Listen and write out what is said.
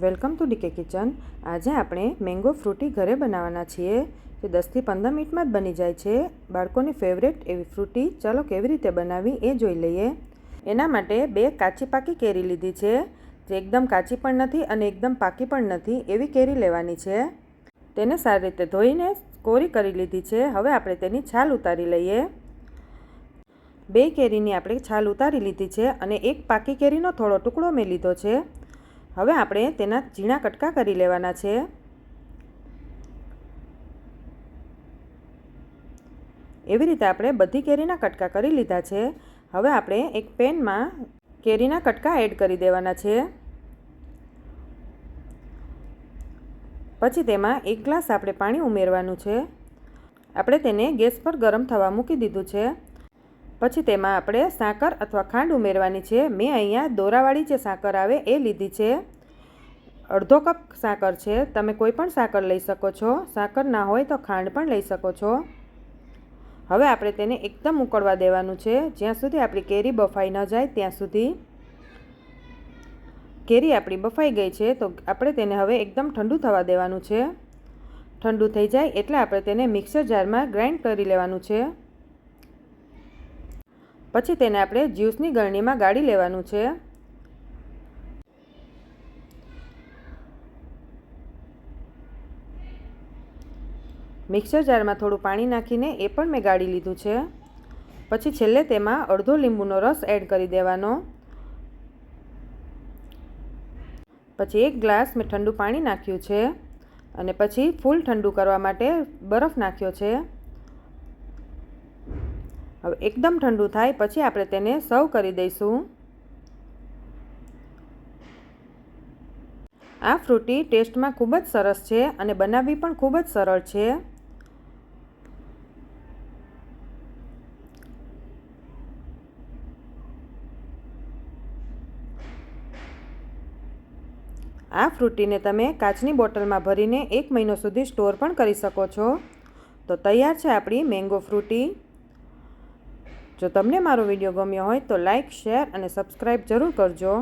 Welcome to decay kitchen. આજે આપણે mango Frooti ઘરે બનાવવાના છીએ, જે 10 થી 15 મિનિટમાં જ બની જાય છે। બાળકોની ફેવરેટ એવી ફ્રૂટી ચાલો કેવી રીતે બનાવવી એ જોઈ લઈએ। એના માટે 2 કાચી પાકી કેરી લીધી છે, જે એકદમ કાચી પણ નથી અને એકદમ પાકી પણ નથી એવી કેરી લેવાની છે। તેને સારી રીતે ધોઈને કોરી કરી લીધી છે। હવે આપણે તેની છાલ ઉતારી લઈએ। 2 કેરીની આપણે છાલ ઉતારી લીધી છે અને એક પાકી કેરીનો થોડો ટુકડો મેં લીધો છે। હવે આપણે તેના ઝીણા કટકા કરી લેવાના છે। એવી રીતે આપણે બધી કેરીના કટકા કરી લીધા છે। હવે આપણે એક પેનમાં કેરીના કટકા એડ કરી દેવાના છે। પછી તેમાં 1 ગ્લાસ આપણે પાણી ઉમેરવાનું છે। આપણે તેને ગેસ પર ગરમ થવા મૂકી દીધું છે। પછી તેમાં આપણે સાકર અથવા ખાંડ ઉમેરવાની છે। મેં અહીંયા દોરાવાળી જે સાકર આવે એ લીધી છે। અડધો કપ સાકર છે, તમે કોઈ પણ સાકર લઈ શકો છો। સાકર ના હોય તો ખાંડ પણ લઈ શકો છો। હવે આપણે તેને એકદમ ઉકળવા દેવાનું છે, જ્યાં સુધી આપણી કેરી બફાઈ ન જાય ત્યાં સુધી। કેરી આપણી બફાઈ ગઈ છે તો આપણે તેને હવે એકદમ ઠંડુ થવા દેવાનું છે। ઠંડુ થઈ જાય એટલે આપણે તેને મિક્સર જારમાં ગ્રાઇન્ડ કરી લેવાનું છે। પછી તેને આપણે જ્યુસની ગળણીમાં ગાળી લેવાનું છે। મિક્સર જારમાં થોડું પાણી નાખીને એ પણ મેં ગાળી લીધું છે। પછી છેલ્લે તેમાં અડધો લીંબુનો રસ એડ કરી દેવાનો। પછી 1 ગ્લાસ મેં ઠંડુ પાણી નાખ્યું છે અને પછી ફૂલ ઠંડુ કરવા માટે બરફ નાખ્યો છે। હવે એકદમ ઠંડુ થાય પછી આપણે તેને સર્વ કરી દઈશું। આ ફ્રૂટી ટેસ્ટમાં ખૂબ જ સરસ છે અને બનાવવી પણ ખૂબ જ સરળ છે। આ ફ્રૂટીને તમે કાચની બોટલમાં ભરીને 1 મહિનો સુધી સ્ટોર પણ કરી શકો છો। તો તૈયાર છે આપણી મેંગો ફ્રૂટી। જો તમને મારો વિડીયો ગમ્યો હોય તો લાઈક, શેર અને સબસ્ક્રાઈબ જરૂર કરજો।